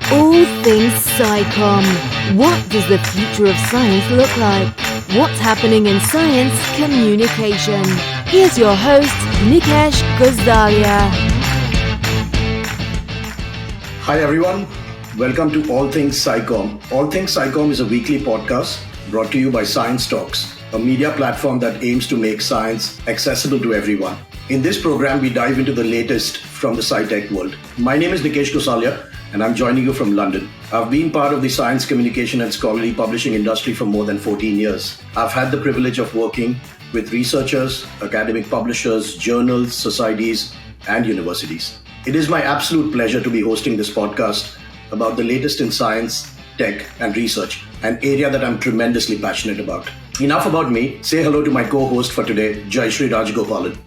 All things SciComm. What does the future of science look like? What's happening in science communication? Here's your host, Nikesh Gozdalia. Hi everyone, welcome to All Things SciComm. All Things SciComm is a weekly podcast brought to you by ScienceTalks, a media platform that aims to make science accessible to everyone. In this program, we dive into the latest from the sci-tech world. My name is Nikesh Gozdalia, and I'm joining you from London. I've been part of the science communication and scholarly publishing industry for more than 14 years. I've had the privilege of working with researchers, academic publishers, journals, societies, and universities. It is my absolute pleasure to be hosting this podcast about the latest in science, tech, and research, an area that I'm tremendously passionate about. Enough about me. Say hello to my co-host for today, Jayashree Rajagopalan.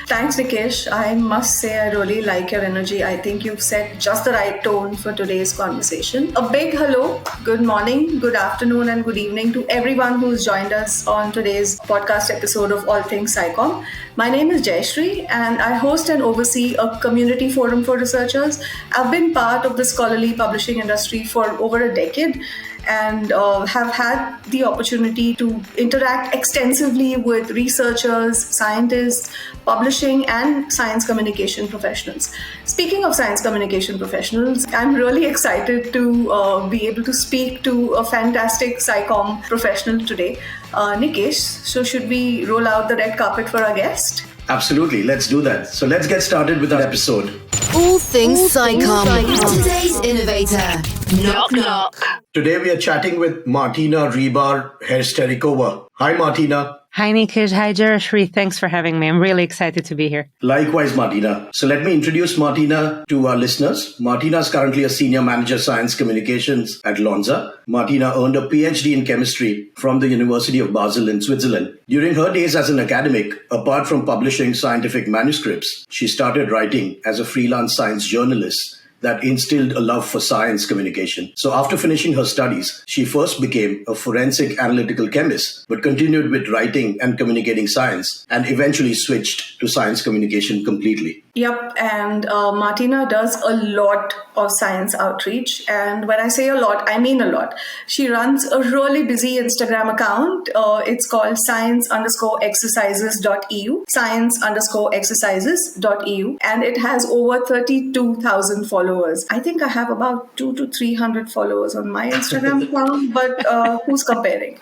Thanks, Nikesh. I must say I really like your energy. I think you've set just the right tone for today's conversation. A big hello, good morning, good afternoon, and good evening to everyone who's joined us on today's podcast episode of All Things SciComm. My name is Jayashree, and I host and oversee a community forum for researchers. I've been part of the scholarly publishing industry for over a decade, and have had the opportunity to interact extensively with researchers, scientists, publishing, and science communication professionals. Speaking of science communication professionals, I'm really excited to be able to speak to a fantastic SciComm professional today. Nikesh, so should we roll out the red carpet for our guest? Absolutely, let's do that. So let's get started with our episode. All things SciComm. Today's innovator. Knock knock. Today we are chatting with Martina Ribar Hestericová. Hi Martina. Hi Nikesh, hi Jayashree. Thanks for having me. I'm really excited to be here. Likewise, Martina. So let me introduce Martina to our listeners. Martina is currently a senior manager science communications at Lonza. Martina earned a PhD in chemistry from the University of Basel in Switzerland. During her days as an academic, apart from publishing scientific manuscripts, she started writing as a freelance science journalist that instilled a love for science communication. So after finishing her studies, she first became a forensic analytical chemist, but continued with writing and communicating science, and eventually switched to science communication completely. Yep, and Martina does a lot of science outreach. And when I say a lot, I mean a lot. She runs a really busy Instagram account. It's called science_exercises.eu, science_exercises.eu, and it has over 32,000 followers. I think I have about 200 to 300 followers on my Instagram account, but who's comparing?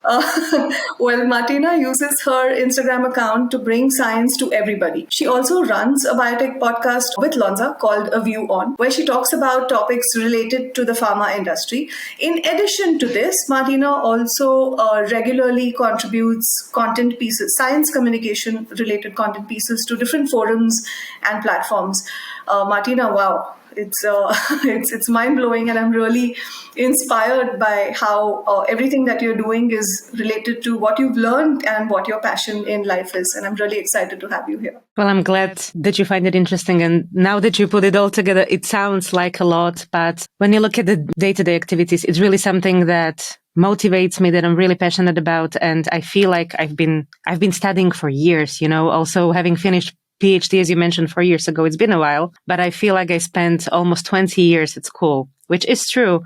Well, Martina uses her Instagram account to bring science to everybody. She also runs a biotech podcast with Lonza called A View On, where she talks about topics related to the pharma industry. In addition to this, Martina also regularly contributes content pieces, science communication related content pieces to different forums and platforms. Martina, wow. It's mind-blowing, and I'm really inspired by how everything that you're doing is related to what you've learned and what your passion in life is. And I'm really excited to have you here. Well, I'm glad that you find it interesting. And now that you put it all together, it sounds like a lot. But when you look at the day-to-day activities, it's really something that motivates me, that I'm really passionate about. And I feel like I've been studying for years, also having finished PhD, as you mentioned, 4 years ago. It's been a while, but I feel like I spent almost 20 years at school, which is true.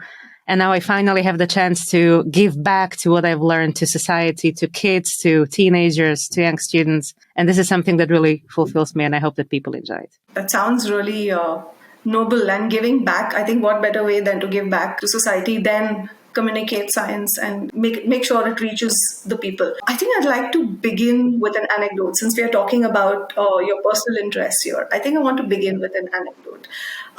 And now I finally have the chance to give back to what I've learned to society, to kids, to teenagers, to young students. And this is something that really fulfills me, and I hope that people enjoy it. That sounds really noble, and giving back. I think what better way than to give back to society than communicate science and make sure it reaches the people. I think I'd like to begin with an anecdote, since we are talking about your personal interests here. I think I want to begin with an anecdote.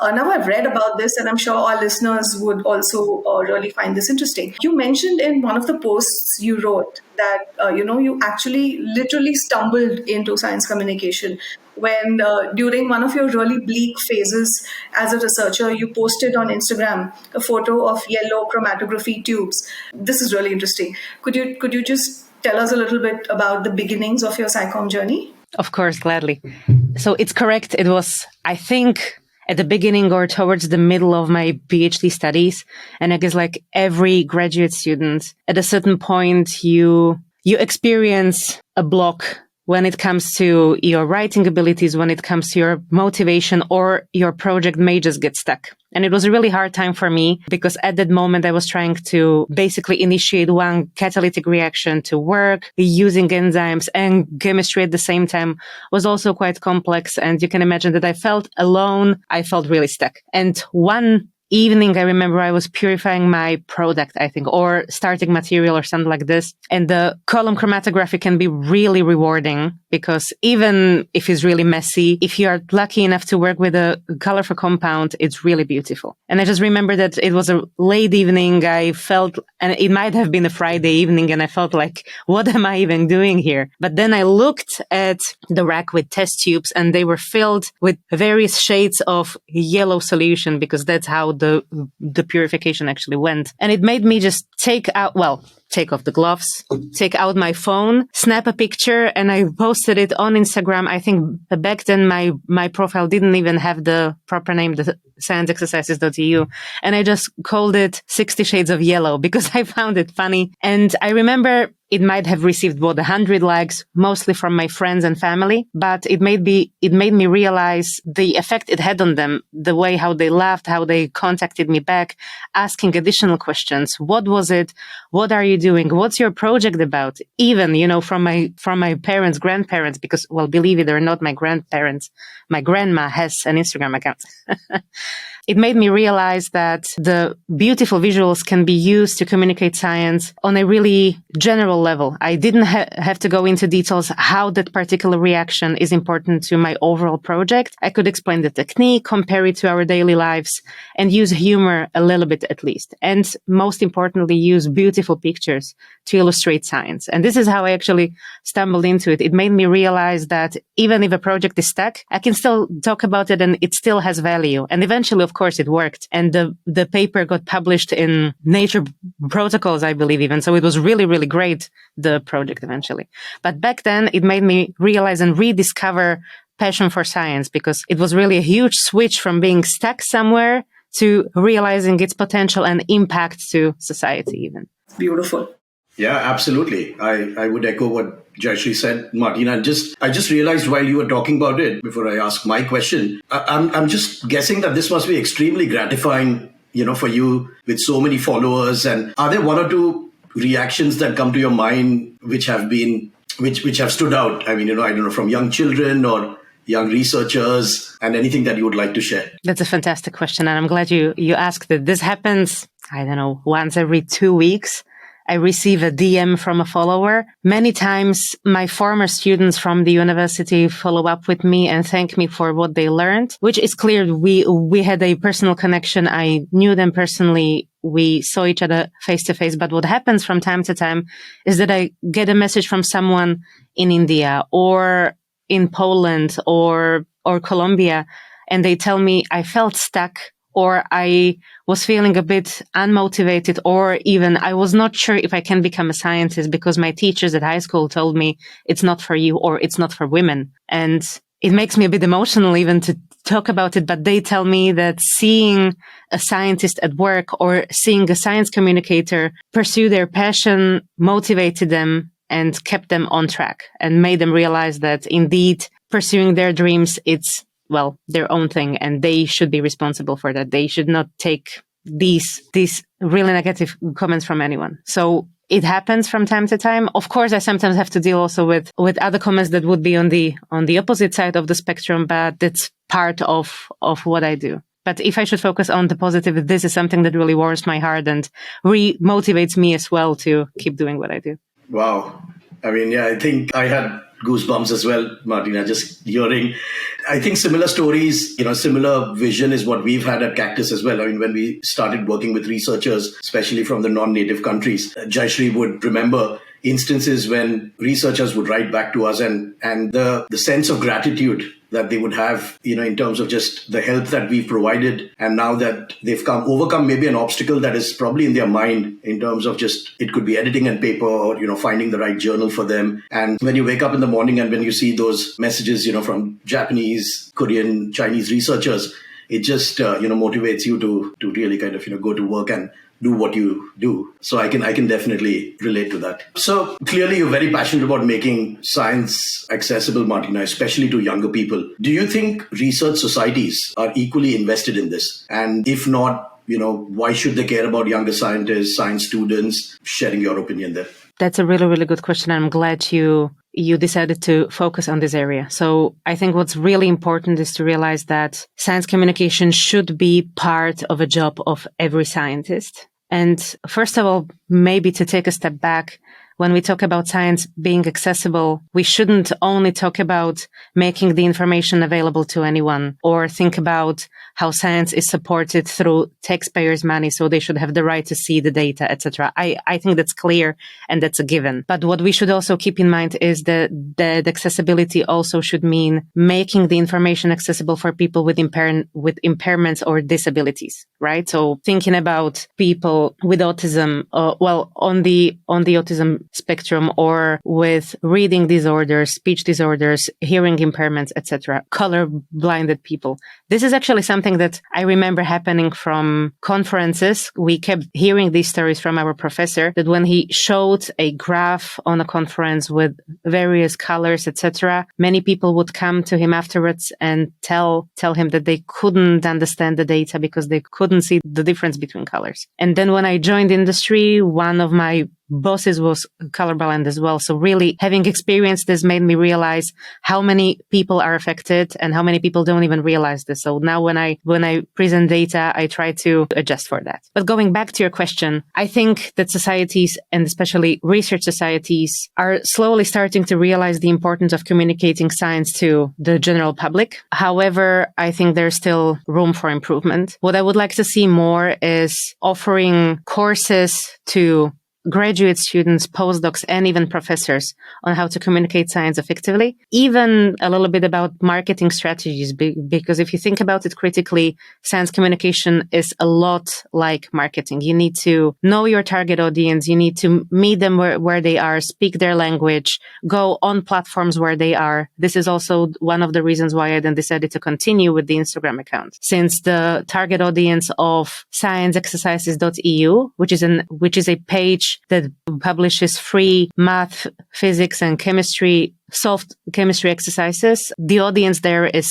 Now I've read about this, and I'm sure our listeners would also really find this interesting. You mentioned in one of the posts you wrote that you actually literally stumbled into science communication when during one of your really bleak phases as a researcher, you posted on Instagram a photo of yellow chromatography tubes. This is really interesting. Could you just tell us a little bit about the beginnings of your SciComm journey? Of course, gladly. So it's correct. It was, I think, at the beginning or towards the middle of my PhD studies. And I guess like every graduate student, at a certain point, you experience a block when it comes to your writing abilities, when it comes to your motivation, or your project may just get stuck. And it was a really hard time for me because at that moment I was trying to basically initiate one catalytic reaction to work using enzymes, and chemistry at the same time was also quite complex. And you can imagine that I felt alone. I felt really stuck. And one evening, I remember I was purifying my product, I think, or starting material or something like this. And the column chromatography can be really rewarding because even if it's really messy, if you are lucky enough to work with a colorful compound, it's really beautiful. And I just remember that it was a late evening. I felt, and it might have been a Friday evening, and I felt like, what am I even doing here? But then I looked at the rack with test tubes, and they were filled with various shades of yellow solution because that's how the purification actually went. And it made me just take off the gloves, take out my phone, snap a picture, and I posted it on Instagram. I think back then my profile didn't even have the proper name, the scienceexercises.eu. And I just called it 60 Shades of Yellow because I found it funny. And I remember it might have received 100 likes, mostly from my friends and family, but it made me realize the effect it had on them, the way how they laughed, how they contacted me back, asking additional questions. What was it? What are you doing? What's your project about? Even, from my parents, grandparents, because, well, believe it or not, my grandparents, my grandma has an Instagram account. It made me realize that the beautiful visuals can be used to communicate science on a really general level. I didn't have to go into details how that particular reaction is important to my overall project. I could explain the technique, compare it to our daily lives, and use humor a little bit at least. And most importantly, use beautiful pictures to illustrate science. And this is how I actually stumbled into it. It made me realize that even if a project is stuck, I can still talk about it and it still has value. And eventually, of course, it worked. And the paper got published in Nature Protocols, I believe even. So it was really, really great, the project eventually. But back then, it made me realize and rediscover passion for science because it was really a huge switch from being stuck somewhere to realizing its potential and impact to society even. Beautiful. Yeah, absolutely. I would echo what Jayashree said, Martina. I just realized while you were talking about it, before I ask my question, I'm just guessing that this must be extremely gratifying, for you with so many followers. And are there one or two reactions that come to your mind which have stood out? I mean, I don't know, from young children or young researchers, and anything that you would like to share? That's a fantastic question. And I'm glad you asked it. This happens, I don't know, once every 2 weeks. I receive a DM from a follower. Many times my former students from the university follow up with me and thank me for what they learned, which is clear. We had a personal connection. I knew them personally. We saw each other face to face. But what happens from time to time is that I get a message from someone in India or in Poland or Colombia, and they tell me I felt stuck, or I was feeling a bit unmotivated, or even I was not sure if I can become a scientist because my teachers at high school told me it's not for you or it's not for women. And it makes me a bit emotional even to talk about it, but they tell me that seeing a scientist at work or seeing a science communicator pursue their passion motivated them and kept them on track and made them realize that indeed pursuing their dreams, it's their own thing, and they should be responsible for that. They should not take these really negative comments from anyone. So it happens from time to time. Of course, I sometimes have to deal also with other comments that would be on the opposite side of the spectrum, but that's part of what I do. But if I should focus on the positive, this is something that really warms my heart and re-motivates me as well to keep doing what I do. Wow. I mean, yeah, I think I had goosebumps as well, Martina, just hearing. I think similar stories, similar vision is what we've had at Cactus as well. I mean, when we started working with researchers, especially from the non-native countries, Jayashree would remember instances when researchers would write back to us and the sense of gratitude that they would have, in terms of just the help that we've provided. And now that they've overcome maybe an obstacle that is probably in their mind in terms of just, it could be editing and paper or, finding the right journal for them. And when you wake up in the morning and when you see those messages, from Japanese, Korean, Chinese researchers, it just, motivates you to really kind of, go to work and do what you do. So I can definitely relate to that. So clearly you're very passionate about making science accessible, Martina, especially to younger people. Do you think research societies are equally invested in this? And if not, why should they care about younger scientists, science students? Sharing your opinion there. That's a really, really good question. I'm glad you decided to focus on this area. So I think what's really important is to realize that science communication should be part of a job of every scientist. And first of all, maybe to take a step back, when we talk about science being accessible, we shouldn't only talk about making the information available to anyone or think about how science is supported through taxpayers' money, so they should have the right to see the data, etc. I think that's clear and that's a given. But what we should also keep in mind is that accessibility also should mean making the information accessible for people with impairments or disabilities, right? So thinking about people with autism, on the autism spectrum, or with reading disorders, speech disorders, hearing impairments, etc., color-blinded people. This is actually something that I remember happening from conferences. We kept hearing these stories from our professor that when he showed a graph on a conference with various colors, etc., many people would come to him afterwards and tell him that they couldn't understand the data because they couldn't see the difference between colors. And then when I joined industry, one of my bosses was colorblind as well. So really having experienced this made me realize how many people are affected and how many people don't even realize this. So now when I present data, I try to adjust for that. But going back to your question, I think that societies, and especially research societies, are slowly starting to realize the importance of communicating science to the general public. However, I think there's still room for improvement. What I would like to see more is offering courses to graduate students, postdocs, and even professors on how to communicate science effectively, even a little bit about marketing strategies, because if you think about it critically, science communication is a lot like marketing. You need to know your target audience. You need to meet them where they are, speak their language, go on platforms where they are. This is also one of the reasons why I then decided to continue with the Instagram account, since the target audience of scienceexercises.eu, which is a page that publishes free math, physics, and soft chemistry exercises. The audience there is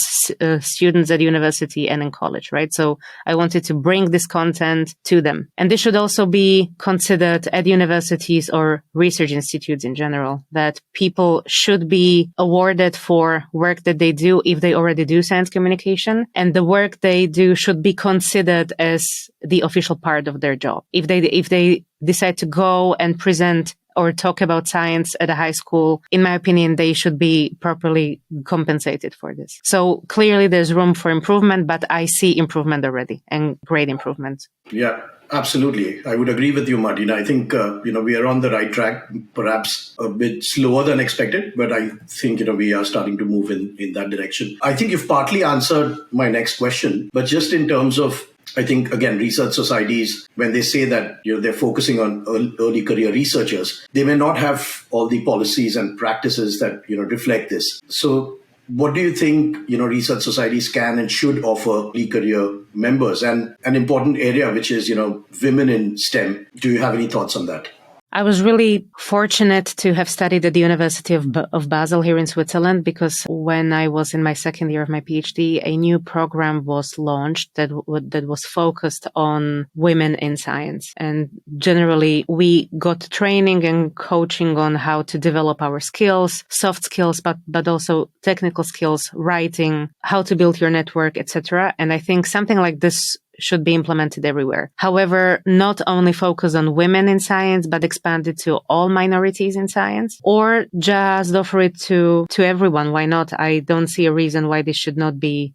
students at university and in college, right? So I wanted to bring this content to them. And this should also be considered at universities or research institutes in general, that people should be awarded for work that they do if they already do science communication. And the work they do should be considered as the official part of their job. If they decide to go and present or talk about science at a high school, in my opinion, they should be properly compensated for this. So clearly there's room for improvement, but I see improvement already, and great improvement. Yeah, absolutely. I would agree with you, Martina. I think, we are on the right track, perhaps a bit slower than expected, but I think, we are starting to move in that direction. I think you've partly answered my next question, but just in terms of, I think, again, research societies, when they say that they're focusing on early career researchers, they may not have all the policies and practices that reflect this. So what do you think research societies can and should offer early career members? And an important area, which is women in STEM. Do you have any thoughts on that? I was really fortunate to have studied at the University of Basel here in Switzerland, because when I was in my second year of my PhD, a new program was launched that was focused on women in science. And generally, we got training and coaching on how to develop our skills, soft skills, but also technical skills, writing, how to build your network, etc. And I think something like this should be implemented everywhere. However, not only focus on women in science, but expand it to all minorities in science, or just offer it to everyone. Why not? I don't see a reason why this should not be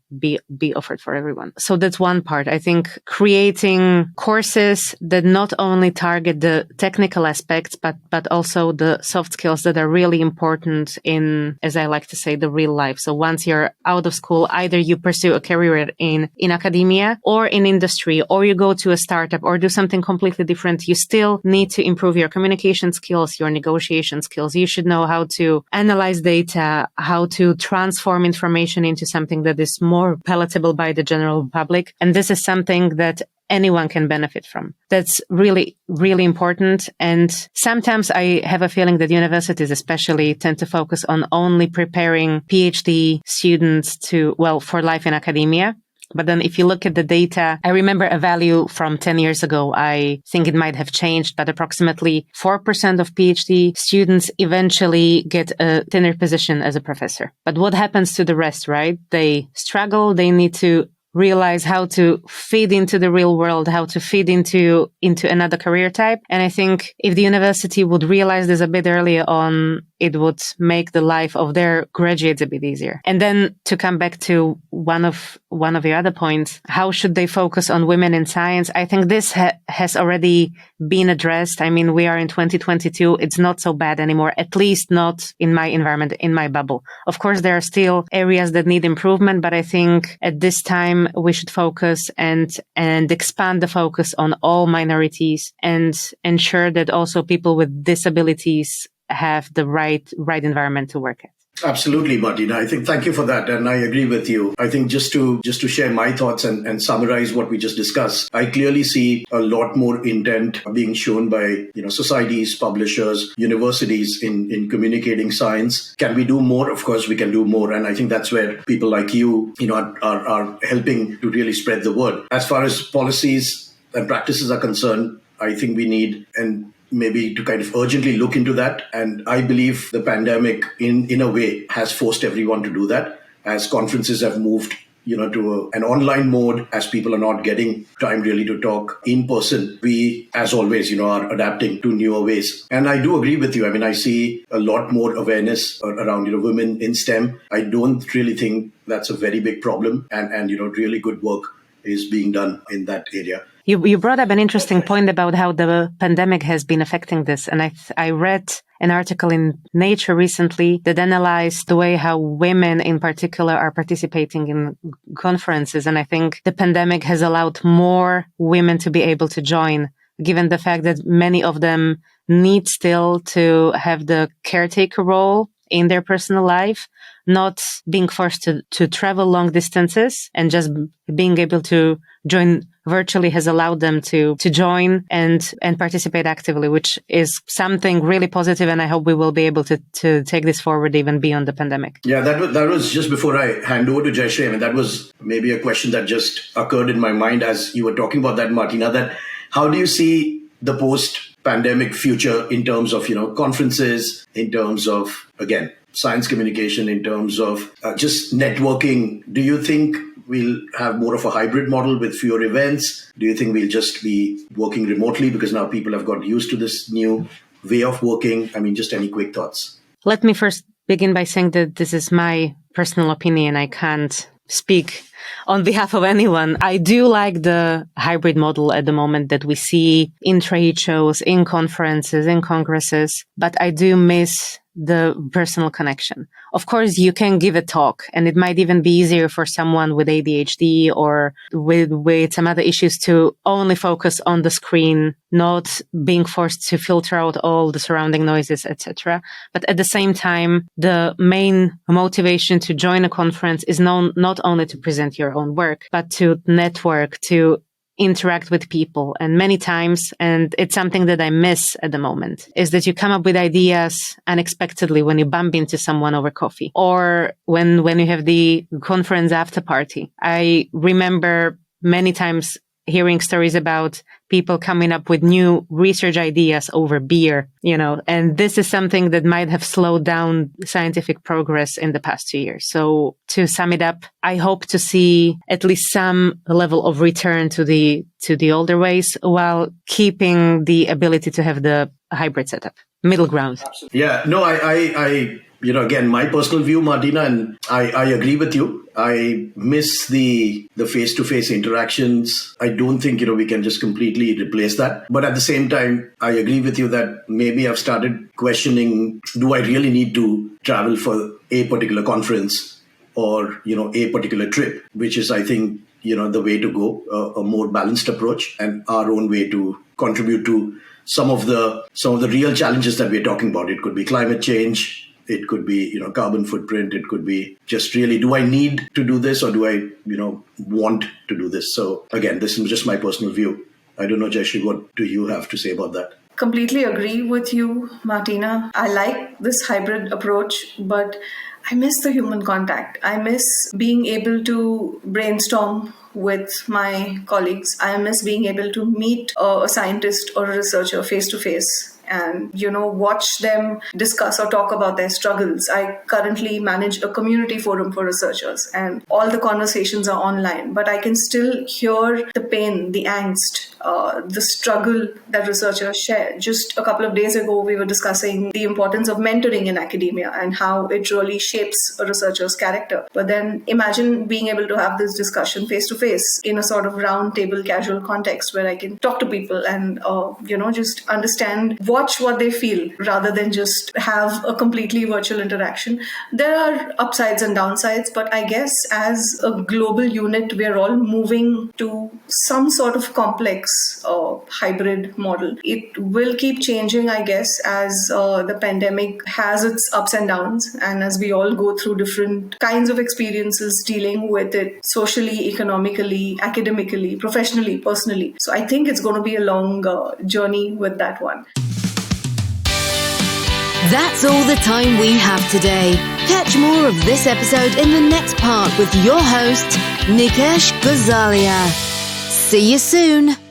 offered for everyone. So that's one part. I think creating courses that not only target the technical aspects, but also the soft skills that are really important in, as I like to say, the real life. So once you're out of school, either you pursue a career in academia or in industry or you go to a startup or do something completely different, you still need to improve your communication skills, your negotiation skills. You should know how to analyze data, how to transform information into something that is more palatable by the general public. And this is something that anyone can benefit from. That's really, really important. And sometimes I have a feeling that universities especially tend to focus on only preparing PhD students for life in academia. But then if you look at the data, I remember a value from 10 years ago. I think it might have changed, but approximately 4% of PhD students eventually get a tenure position as a professor. But what happens to the rest, right? They struggle. They need to realize how to fit into the real world, how to fit into another career type. And I think if the university would realize this a bit earlier on, it would make the life of their graduates a bit easier. And then to come back to one of your other points, how should they focus on women in science? I think this has already been addressed. I mean, we are in 2022. It's not so bad anymore, at least not in my environment, in my bubble. Of course, there are still areas that need improvement, but I think at this time we should focus and expand the focus on all minorities and ensure that also people with disabilities have the right environment to work at. Absolutely, Martina. I think thank you for that. And I agree with you. I think just to share my thoughts and summarize what we just discussed, I clearly see a lot more intent being shown by, societies, publishers, universities in communicating science. Can we do more? Of course, we can do more. And I think that's where people like you, are helping to really spread the word. As far as policies and practices are concerned, I think we need maybe to kind of urgently look into that. And I believe the pandemic in a way has forced everyone to do that as conferences have moved, to an online mode, as people are not getting time really to talk in person. We, as always, are adapting to newer ways. And I do agree with you. I mean, I see a lot more awareness around, women in STEM. I don't really think that's a very big problem. And really good work is being done in that area. You brought up an interesting point about how the pandemic has been affecting this. And I read an article in Nature recently that analyzed the way how women in particular are participating in conferences. And I think the pandemic has allowed more women to be able to join, given the fact that many of them need still to have the caretaker role in their personal life, not being forced to travel long distances, and just being able to join virtually has allowed them to join and participate actively, which is something really positive. And I hope we will be able to take this forward even beyond the pandemic. Yeah, that was just before I hand over to Jayashree. I mean, that was maybe a question that just occurred in my mind as you were talking about that, Martina, that how do you see the post-pandemic future in terms of, conferences, in terms of, again, science communication, in terms of just networking? Do you think we'll have more of a hybrid model with fewer events? Do you think we'll just be working remotely because now people have got used to this new way of working? I mean, just any quick thoughts. Let me first begin by saying that this is my personal opinion. I can't speak on behalf of anyone. I do like the hybrid model at the moment that we see in trade shows, in conferences, in congresses, but I do miss the personal connection. Of course, you can give a talk, and it might even be easier for someone with ADHD or with some other issues to only focus on the screen, not being forced to filter out all the surrounding noises, etc. But at the same time, the main motivation to join a conference is not only to present your own work, but to network, to interact with people. And many times, and it's something that I miss at the moment, is that you come up with ideas unexpectedly when you bump into someone over coffee or when you have the conference after party. I remember many times hearing stories about people coming up with new research ideas over beer, and this is something that might have slowed down scientific progress in the past 2 years. So to sum it up, I hope to see at least some level of return to the older ways while keeping the ability to have the hybrid setup, middle ground. Absolutely. Yeah, no, I again, my personal view, Martina, and I agree with you. I miss the face-to-face interactions. I don't think, we can just completely replace that. But at the same time, I agree with you that maybe I've started questioning, do I really need to travel for a particular conference or, a particular trip, which is, I think, the way to go, a more balanced approach, and our own way to contribute to some of the real challenges that we're talking about. It could be climate change, it could be carbon footprint, it could be just really, do I need to do this, or do I want to do this? So again, this is just my personal view. I don't know, Jayshree, what do you have to say about that? Completely agree with you, Martina. I like this hybrid approach, but I miss the human contact. I miss being able to brainstorm with my colleagues. I miss being able to meet a scientist or a researcher face to face and, watch them discuss or talk about their struggles. I currently manage a community forum for researchers, and all the conversations are online, but I can still hear the pain, the angst, the struggle that researchers share. Just a couple of days ago, we were discussing the importance of mentoring in academia and how it really shapes a researcher's character. But then imagine being able to have this discussion face to face in a sort of round table casual context where I can talk to people and, just understand, watch what they feel rather than just have a completely virtual interaction. There are upsides and downsides, but I guess as a global unit, we're all moving to some sort of complex hybrid model. It will keep changing, I guess, as the pandemic has its ups and downs, and as we all go through different kinds of experiences dealing with it socially, economically, academically, professionally, personally. So I think it's going to be a long journey with that one. That's all the time we have today. Catch more of this episode in the next part with your host, Nikesh Gosalia. See you soon.